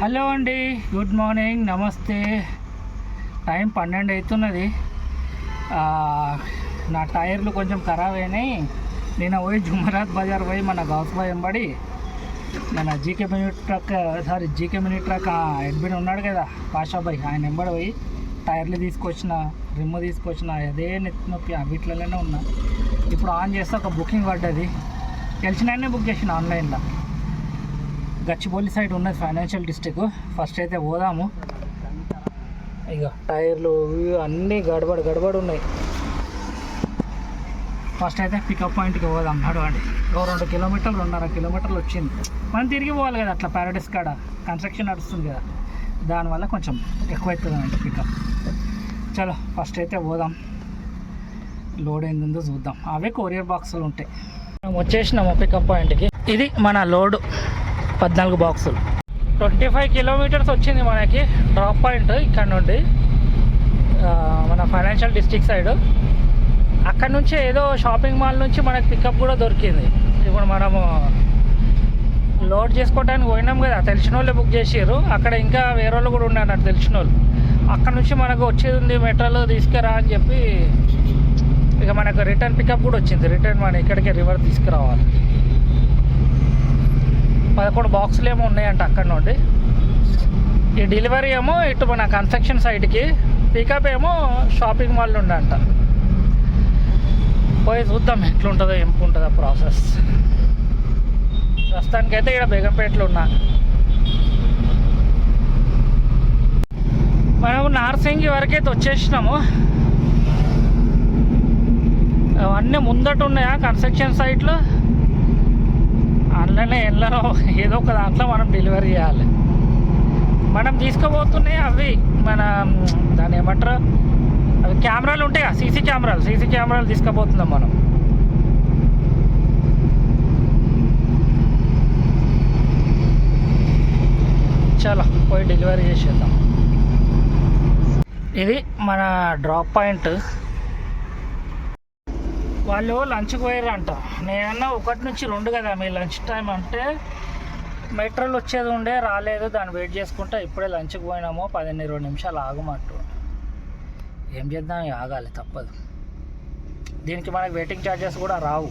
Hello అండి, good morning, నమస్తే. Time 12 అవుతున్నది. నా టైర్లు కొంచెం ఖరాబ్ అయినాయి. నేను పోయి జుమరాత్ బజార్ పోయి మన గౌస్ బాయ్ ఎంబడి మన జీకే మినీ ట్రక్ ఎడ్బిన్ ఉన్నాడు కదా పాషా బాయ్, ఆయన ఎంబడి పోయి టైర్లు తీసుకొచ్చిన, రిమ్ తీసుకొచ్చిన. అదే నెత్తి నొప్పి వీటిలోనే ఉన్నా. ఇప్పుడు ఆన్ చేస్తే ఒక బుకింగ్ పడ్డది. తెలిసిననే బుక్ చేసిన ఆన్లైన్లో. గచ్చిబౌలి సైడ్ ఉన్నది ఫైనాన్షియల్ డిస్ట్రిక్ట్. ఫస్ట్ అయితే పోదాము. ఇక టైర్లు అన్నీ గడబడి ఉన్నాయి. ఫస్ట్ అయితే పికప్ పాయింట్కి పోదాం. నడవండి. 2 కిలోమీటర్లు 2.5 కిలోమీటర్లు వచ్చింది. మనం తిరిగి పోవాలి కదా, అట్లా ప్యారడైస్ కాడ కన్స్ట్రక్షన్ నడుస్తుంది కదా, దానివల్ల కొంచెం ఎక్కువ అవుతుంది పికప్. చలో ఫస్ట్ అయితే పోదాం. లోడ్ ఏందో చూద్దాం. అవే కొరియర్ బాక్సులు ఉంటాయి. మనం వచ్చేసినాము పికప్ పాయింట్కి. ఇది మన లోడ్ 14 బాక్సులు. 25 కిలోమీటర్స్ వచ్చింది మనకి డ్రాప్ పాయింట్. ఇక్కడ నుండి మన ఫైనాన్షియల్ డిస్ట్రిక్ట్ సైడ్. అక్కడ నుంచి ఏదో షాపింగ్ మాల్ నుంచి మనకి పికప్ కూడా దొరికింది. ఇప్పుడు మనము లోడ్ చేసుకోవడానికి పోయినాం కదా, తెలిసిన వాళ్ళే బుక్ చేసారు. అక్కడ ఇంకా వేరే వాళ్ళు కూడా ఉన్నారు తెలిసిన వాళ్ళు. అక్కడ నుంచి మనకు వచ్చేది ఉంది, మెటల్ తీసుకురా అని చెప్పి ఇక మనకు రిటర్న్ పికప్ కూడా వచ్చింది. రిటర్న్ మన ఇక్కడికే రివర్స్ తీసుకురావాలి. 11 బాక్సులు ఏమో ఉన్నాయంట అక్కడ నుండి. ఈ డెలివరీ ఏమో ఇటు మన కన్స్ట్రక్షన్ సైడ్కి, పికప్ ఏమో షాపింగ్ మాల్ నుండి అంట. పోయి చూద్దాం ఎట్లుంటుందో ఎంపుంటుందో ప్రాసెస్. ప్రస్తుతానికైతే ఇక్కడ బేగంపేటలో ఉన్నా. మనము నార్సింగి వరకైతే వచ్చేసినాము. అవన్నీ ముందట ఉన్నాయా కన్స్ట్రక్షన్ సైట్లో. అందులోనే ఎల్లలో ఏదో ఒక దాంట్లో మనం డెలివరీ చేయాలి. మనం తీసుకోబోతున్నాయి అవి మన దాన్ని ఏమంటారు, అవి కెమెరాలు ఉంటాయి కదా, సీసీ కెమెరాలు తీసుకోబోతున్నాం మనం. చలో పోయి డెలివరీ చేసేద్దాం. ఇది మన డ్రాప్ పాయింట్. వాళ్ళు లంచ్కి పోయారంట. నేనన్నా 1 నుంచి 2 కదా మీ లంచ్ టైం అంటే. మెట్రోలు వచ్చేది ఉండే, రాలేదు. దాన్ని వెయిట్ చేసుకుంటా ఇప్పుడే లంచ్కి పోయినాము. 15-20 నిమిషాలు ఆగమంటూ. ఏం చేద్దాం, ఆగాలి, తప్పదు. దీనికి మనకి వెయిటింగ్ ఛార్జెస్ కూడా రావు,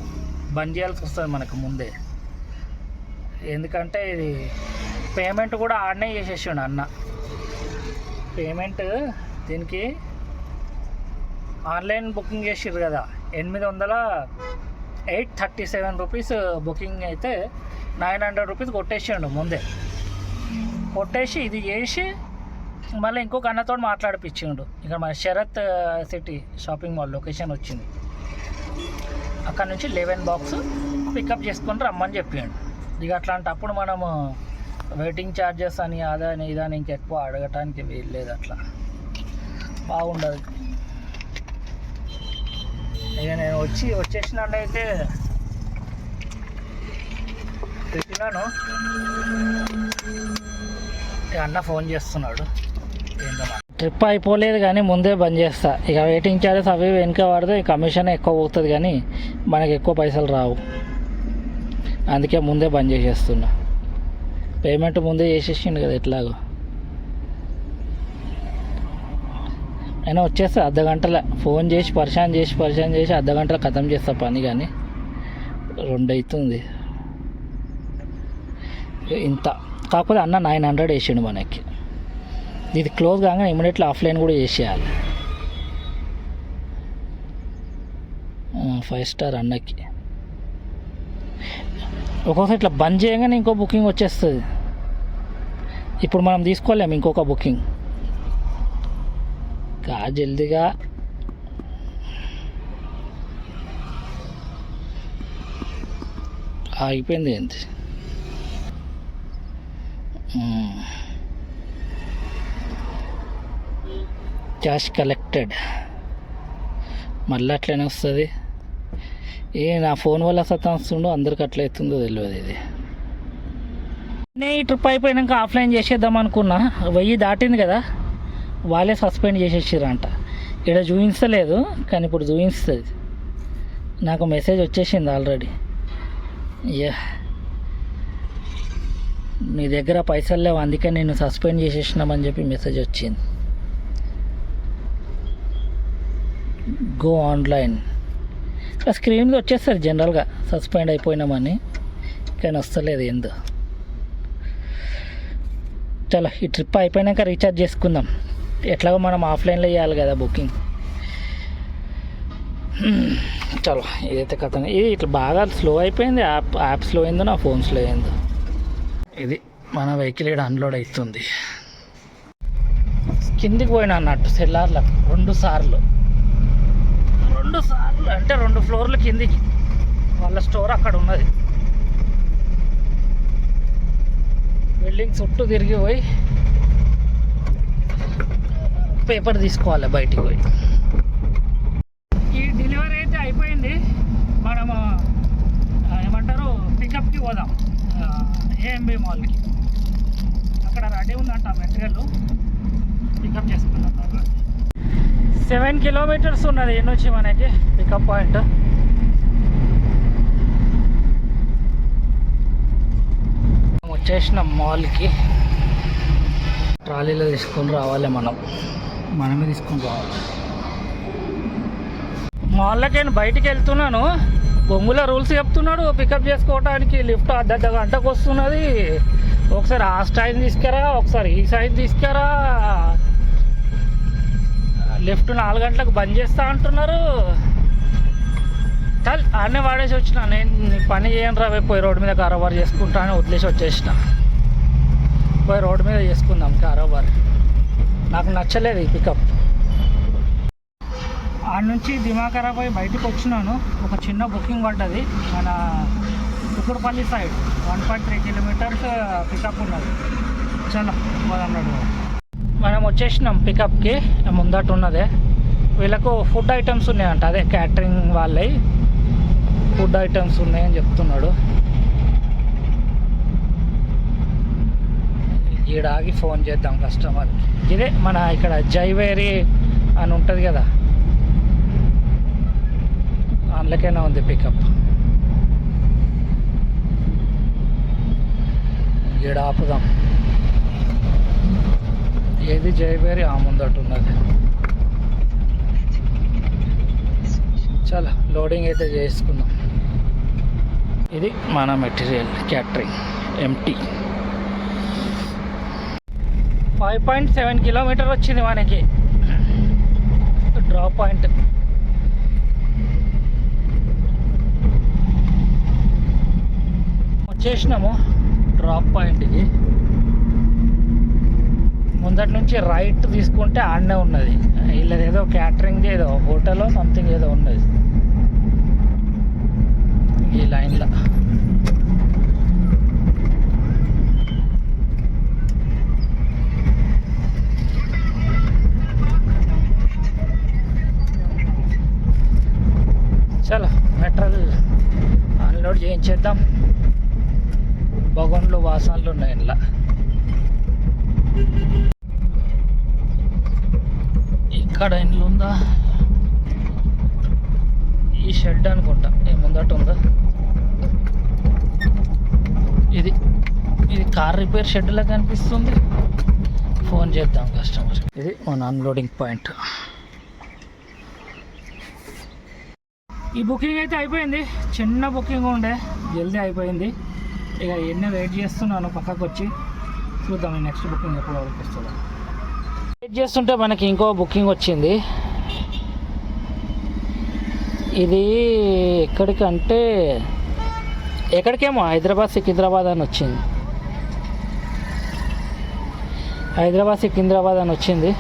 బంద్ చేయాల్సి వస్తుంది మనకు ముందే. ఎందుకంటే ఇది పేమెంట్ కూడా ఆడనే చేసేసాడు అన్న. పేమెంట్ దీనికి ఆన్లైన్ బుకింగ్ చేసిర్రు కదా, 837 రూపీస్ బుకింగ్ అయితే 900 రూపీస్ కొట్టేసాడు ముందే. కొట్టేసి ఇది చేసి మళ్ళీ ఇంకొక అన్నతో మాట్లాడిపించిండు. ఇక్కడ మన Sharath city shopping mall location వచ్చింది. అక్కడ నుంచి 11 బాక్స్ పికప్ చేసుకొని రమ్మని చెప్పిండు. ఇక అట్లాంటప్పుడు మనము వెయిటింగ్ ఛార్జెస్ అని అదని ఇదని ఇంకెక్కువ అడగటానికి వీల్లేదు. అట్లా బాగుండదు. ఇక నేను వచ్చేసినట్టయితే పెట్టినాను. అన్న ఫోన్ చేస్తున్నాడు. ఏంటో ట్రిప్ అయిపోలేదు కానీ ముందే బంద్ చేస్తా. ఇక వెయిటింగ్ ఛార్జెస్ అవి వెనుక పడితే కమిషన్ ఎక్కువ పోతుంది కానీ మనకి ఎక్కువ పైసలు రావు. అందుకే ముందే బంద్ చేసేస్తున్నా. పేమెంట్ ముందే చేసేసిండు కదా ఎట్లాగో. అయినా వచ్చేస్తా అర్ధగంటల. ఫోన్ చేసి పరిశాన్ చేసి అర్ధగంటలో ఖతం చేస్తా పని. కానీ 2 అవుతుంది ఇంత. కాకపోతే అన్న 900 వేసిండు మనకి. ఇది క్లోజ్ కాగానే ఇమీడియట్లీ ఆఫ్లైన్ కూడా చేసేయాలి. 5 స్టార్ అన్నకి. ఒక్కొక్కసారి ఇట్లా బంద్ చేయగానే ఇంకో బుకింగ్ వచ్చేస్తుంది. ఇప్పుడు మనం తీసుకోలేము ఇంకొక బుకింగ్. జల్దీగా ఆగిపోయింది. ఏంటి క్యాష్ కలెక్టెడ్ మళ్ళీ అట్లనే వస్తుంది. నా ఫోన్ వల్ల సతాస్తుండో అందరికి అట్లా అవుతుందో తెలియదు. ఇది నేను ఈ ట్రిప్ అయిపోయాక ఆఫ్లైన్ చేసేద్దాం అనుకున్నా. 1000 దాటింది కదా, వాళ్ళే సస్పెండ్ చేసేసారంట. ఇక్కడ చూపించలేదు కానీ ఇప్పుడు చూపిస్తుంది. నాకు మెసేజ్ వచ్చేసింది ఆల్రెడీ. నీ దగ్గర పైసలు లేవు, అందుకే నేను సస్పెండ్ చేసేసినామని చెప్పి మెసేజ్ వచ్చింది. గో ఆన్లైన్ స్క్రీన్లో వచ్చేస్తారు జనరల్గా సస్పెండ్ అయిపోయినామని, కానీ వస్తలేదు ఎందు. చలో ఈ ట్రిప్ అయిపోయినాక రీఛార్జ్ చేసుకుందాం. ఎట్లాగో మనం ఆఫ్లైన్లో చేయాలి కదా బుకింగ్. చలో ఇదైతే కథ. ఇది ఇట్లా బాగా స్లో అయిపోయింది, యాప్ స్లో అయిందో నా ఫోన్ స్లో అయిందో. ఇది మన వెహికల్ ఇక్కడ అన్లోడ్ అవుతుంది. కిందికి పోయినా అన్నట్టు సెల్లార్లకు 2 సార్లు అంటే 2 ఫ్లోర్లు కిందికి. వాళ్ళ స్టోర్ అక్కడ ఉన్నది. బిల్డింగ్ చుట్టూ తిరిగి పోయి పేపర్ తీసుకోవాలి బయటికి పోయి. ఈ డెలివరీ అయితే అయిపోయింది. మనము ఏమంటారు పికప్కి పోదాం ఏఎంబి మాల్కి. అక్కడ రెడీ ఉందంట మెటీరియల్, పికప్ చేసుకున్నాం. 7 కిలోమీటర్స్ ఉన్నది నుంచి మనకి పికప్ పాయింట్. వచ్చేసినాం మాల్కి. ట్రాలీలో తీసుకొని రావాలి, మనమే తీసుకొని రావాలి. మాల్లోకి నేను బయటికి వెళ్తున్నాను, బొంగుల రూల్స్ చెప్తున్నాడు. పికప్ చేసుకోవడానికి లిఫ్ట్ అర్ధ గంటకు వస్తున్నది. ఒకసారి ఆ సైడ్ తీసుకురా, ఒకసారి ఈ సైడ్ తీసుకురా. లిఫ్ట్ 4 గంటలకు బంద్ చేస్తా అంటున్నారు. చల్ ఆడనే వాడేసి వచ్చిన. నేను పని చేయను రా, పోయి రోడ్డు మీద కారోబార్ చేసుకుంటా అని వదిలేసి వచ్చేసిన. పోయి రోడ్డు మీద చేసుకుందాం కారోబార్. నాకు నచ్చలేదు ఈ పికప్. ఆడ నుంచి దిమాకరా పోయి బయటకు వచ్చినాను. ఒక చిన్న బుకింగ్ పడ్డది మన కుకుడుపల్లి సైడ్. 1.3 కిలోమీటర్స్ పికప్ ఉన్నది. చలో పోదాం. మనం వచ్చేసినాం పికప్కి. ముందట ఉన్నదే వీళ్ళకు ఫుడ్ ఐటమ్స్ ఉన్నాయంట, అదే క్యాటరింగ్ వాళ్ళవి ఫుడ్ ఐటమ్స్ ఉన్నాయని చెప్తున్నాడు. ఈడాగి ఫోన్ చేద్దాం కస్టమర్. ఇదే మన ఇక్కడ జైవేరి అని ఉంటుంది కదా, అందులోకైనా ఉంది పికప్. ఈడ ఆపుదాం. ఏది జైవేరి ఆ ముందట ఉన్నది. చాలా లోడింగ్ అయితే చేసుకుందాం. ఇది మన మెటీరియల్ క్యాటరింగ్ ఎంటీ. 5.7 కిలోమీటర్ వచ్చింది మనకి డ్రాప్ పాయింట్. వచ్చేసినాము డ్రాప్ పాయింట్కి. ముందటి నుంచి రైట్ తీసుకుంటే ఆడనే ఉన్నది. వీళ్ళది ఏదో క్యాటరింగ్ ఏదో హోటల్లో సంథింగ్ ఏదో ఉన్నది ఈ లైన్లో. చలో మెటీరియల్ అన్లోడ్ చేయించేద్దాం. బగోన్లు వాసనలు ఉన్నాయి ఇంట్లో. ఇక్కడ ఇండ్లు ఉందా? ఈ షెడ్ అనుకుంటా, ముందట ఉందా? ఇది కార్ రిపేర్ షెడ్ లా కనిపిస్తుంది. ఫోన్ చేద్దాం కస్టమర్. ఇది మన అన్లోడింగ్ పాయింట్. ఈ బుకింగ్ అయితే అయిపోయింది. చిన్న బుకింగ్ ఉండే, జల్దీ అయిపోయింది. ఇక ఎన్ని వెయిట్ చేస్తున్నాను పక్కకు వచ్చి. చూద్దాం నెక్స్ట్ బుకింగ్ ఎప్పుడు వరకు వస్తుందో. వెయిట్ చేస్తుంటే మనకి ఇంకో బుకింగ్ వచ్చింది. ఇది ఎక్కడికంటే ఎక్కడికేమో హైదరాబాద్ సికింద్రాబాద్ అని వచ్చింది. హైదరాబాద్ సికింద్రాబాద్ అని వచ్చింది.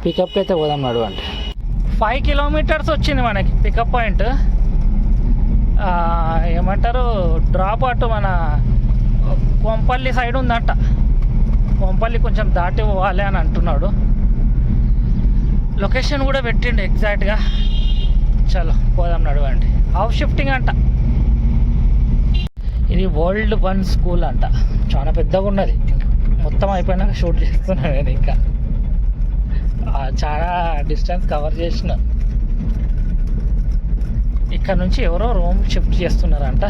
పికప్కి అయితే పోదాం నడవండి. 5 కిలోమీటర్స్ వచ్చింది మనకి పికప్ పాయింట్. ఏమంటారు డ్రాప్ అటు మన కొంపల్లి సైడ్ ఉందంట. కొంపల్లి కొంచెం దాటి పోవాలి అని అంటున్నాడు. లొకేషన్ కూడా పెట్టిండు ఎగ్జాక్ట్గా. చలో పోదాం నడవండి. హాఫ్ షిఫ్టింగ్ అంట. ఇది వరల్డ్ 1 స్కూల్ అంట. చాలా పెద్దగా ఉన్నది. మొత్తం అయిపోయినాక షూట్ చేస్తున్నాను నేను. ఇంకా చాలా డిస్టెన్స్ కవర్ చేసిన. ఇక్కడ నుంచి ఎవరో రూమ్ షిఫ్ట్ చేస్తున్నారంట.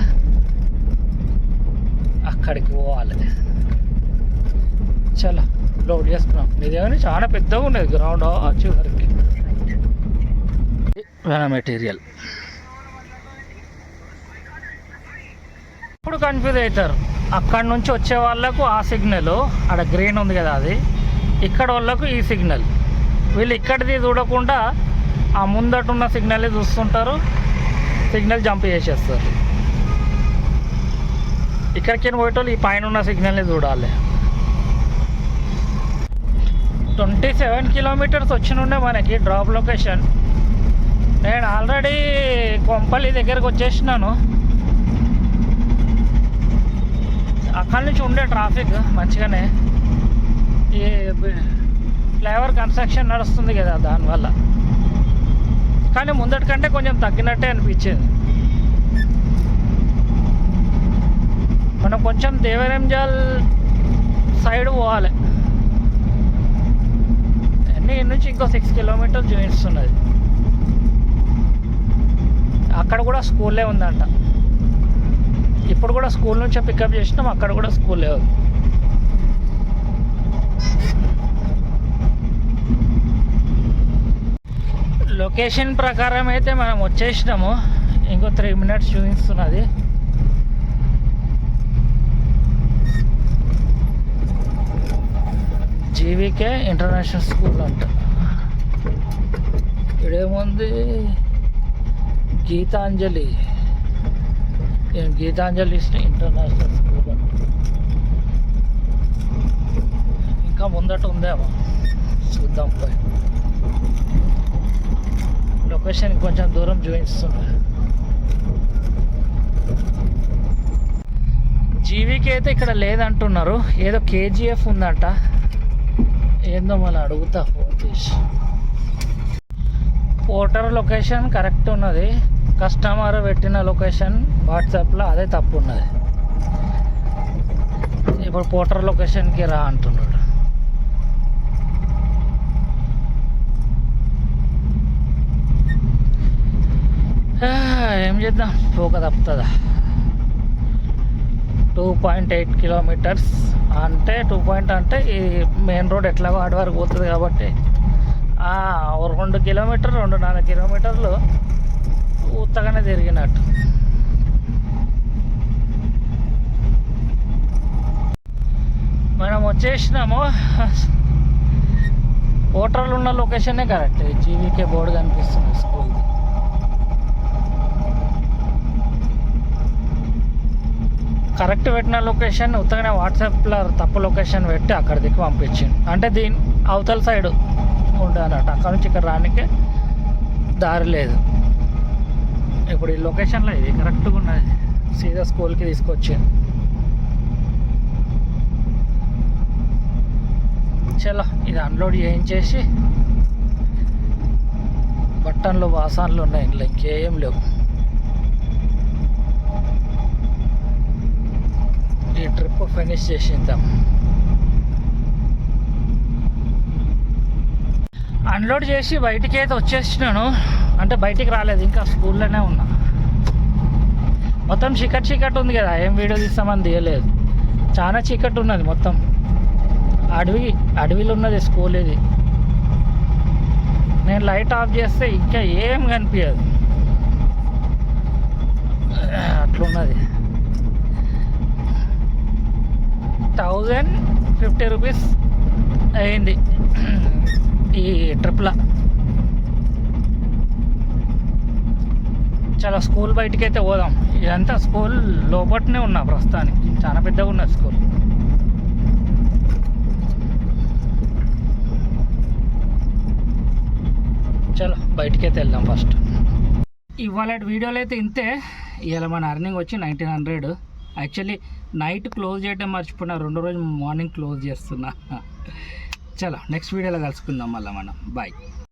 అక్కడికి పోవాలి. చాలా లోడ్ చేసుకున్నాం. నిజంగానే చాలా పెద్దగా ఉండేది గ్రౌండ్ చివరికి. మెటీరియల్ ఇప్పుడు కన్ఫ్యూజ్ అవుతారు. అక్కడ నుంచి వచ్చే వాళ్ళకు ఆ సిగ్నల్, అక్కడ గ్రీన్ ఉంది కదా అది, ఇక్కడ వాళ్ళకు ఈ సిగ్నల్. వీళ్ళు ఇక్కడిది చూడకుండా ఆ ముందటున్న సిగ్నల్ చూస్తుంటారు, సిగ్నల్ జంప్ చేసేస్తారు. ఇక్కడికి పోయేటోళ్ళు ఈ పైన ఉన్న సిగ్నల్ని చూడాలి. 27 కిలోమీటర్స్ వచ్చినుండే మనకి డ్రాప్ లొకేషన్. నేను ఆల్రెడీ కొంపల్లి దగ్గరకు వచ్చేసినాను. అక్కడి నుంచి ఉండే ట్రాఫిక్ మంచిగానే, ఈ ఫ్లైఓవర్ కన్స్ట్రక్షన్ నడుస్తుంది కదా దానివల్ల. కానీ ముందటికంటే కొంచెం తగ్గినట్టే అనిపించేది. మనం కొంచెం దేవరంజాల్ సైడ్ పోవాలి. అన్నీ నుంచి ఇంకో 6 కిలోమీటర్లు చూపిస్తున్నది. అక్కడ కూడా స్కూలే ఉందంట. ఇప్పుడు కూడా స్కూల్ నుంచే పికప్ చేసినాం, అక్కడ కూడా స్కూలే ఉంది. లొకేషన్ ప్రకారం అయితే మనం వచ్చేసినాము. ఇంకో 3 మినిట్స్ చూపిస్తున్నది. జీవీకే ఇంటర్నేషనల్ స్కూల్ అంట. ఇక్కడేముంది, గీతాంజలి ఇంటర్నేషనల్ స్కూల్ అంట. ఇంకా ముందట ఉందేమో, చూద్దాం పోయి. లొకేషన్ కొంచెం దూరం చూపిస్తుంది. జీవీకి అయితే ఇక్కడ లేదంటున్నారు, ఏదో కేజీఎఫ్ ఉందంట. ఏందో మళ్ళీ అడుగుతా ఫోన్ చేసి. పోర్టర్ లొకేషన్ కరెక్ట్ ఉన్నది, కస్టమర్ పెట్టిన లొకేషన్ వాట్సాప్లో అదే తప్పు ఉన్నది. ఇప్పుడు పోర్టర్ లొకేషన్కి రా అంటున్నాడు. ఏం చేద్దాం, పోక తప్పుతుందా. 2.8 కిలోమీటర్స్ అంటే 2 అంటే ఈ మెయిన్ రోడ్ ఎట్లాగో ఆడ వరకు పోతుంది కాబట్టి 2 కిలోమీటర్లు 2.4 కిలోమీటర్లు ఉత్తగానే తిరిగినట్టు. మనం వచ్చేసినాము. హోటల్ ఉన్న లొకేషనే కరెక్ట్. జీవీకే బోర్డు కనిపిస్తుంది స్కూల్. కరెక్ట్ పెట్టిన లొకేషన్ ఉత్తగానే వాట్సాప్లో తప్పు లొకేషన్ పెట్టి అక్కడ దిక్కు పంపించింది. అంటే దీని అవతల సైడ్ ఉండే అన్నట్టు, అక్కడ నుంచి ఇక్కడ రానికే దారి లేదు. ఇప్పుడు ఈ లొకేషన్లో ఇది కరెక్ట్గా ఉన్నది, సీదా స్కూల్కి తీసుకొచ్చింది. చలో ఇది అన్లోడ్ చేయించేసి, బట్టన్లు బాసాన్లు ఉన్నాయి, ఇంట్లో ఇంకేం లేవు. ఈ ట్రిప్ ఫినిష్ చేసేద్దాం. అన్లోడ్ చేసి బయటికి అయితే వచ్చేసినాను. అంటే బయటికి రాలేదు, ఇంకా స్కూల్లోనే ఉన్నా. మొత్తం చీకట్ ఉంది కదా, ఏం వీడియో తీస్తామని తీయలేదు. చాలా చీకట్ ఉన్నది, మొత్తం అడవిలో ఉన్నది స్కూల్ ఇది. నేను లైట్ ఆఫ్ చేస్తే ఇంకా ఏం కనిపించదు, అట్లున్నది. 1050 రూపీస్ అయింది ఈ ట్రిప్లో. చాలా స్కూల్ బయటికి అయితే పోదాం. ఇదంతా స్కూల్ లోపలనే ఉన్నా ప్రస్తుతానికి, చాలా పెద్దగా ఉన్నది స్కూల్. చలో బయటికైతే వెళ్దాం ఫస్ట్. ఇవాళ వీడియోలో అయితే ఇంతే. ఇవాళ మన అర్నింగ్ వచ్చి 1900. యాక్చువల్లీ నైట్ క్లోజ్ చేయడం మర్చిపోయినా, 2 రోజు మార్నింగ్ క్లోజ్ చేస్తున్నా. చలో నెక్స్ట్ వీడియోలో కలుసుకుందాం మళ్ళీ మనం. బాయ్.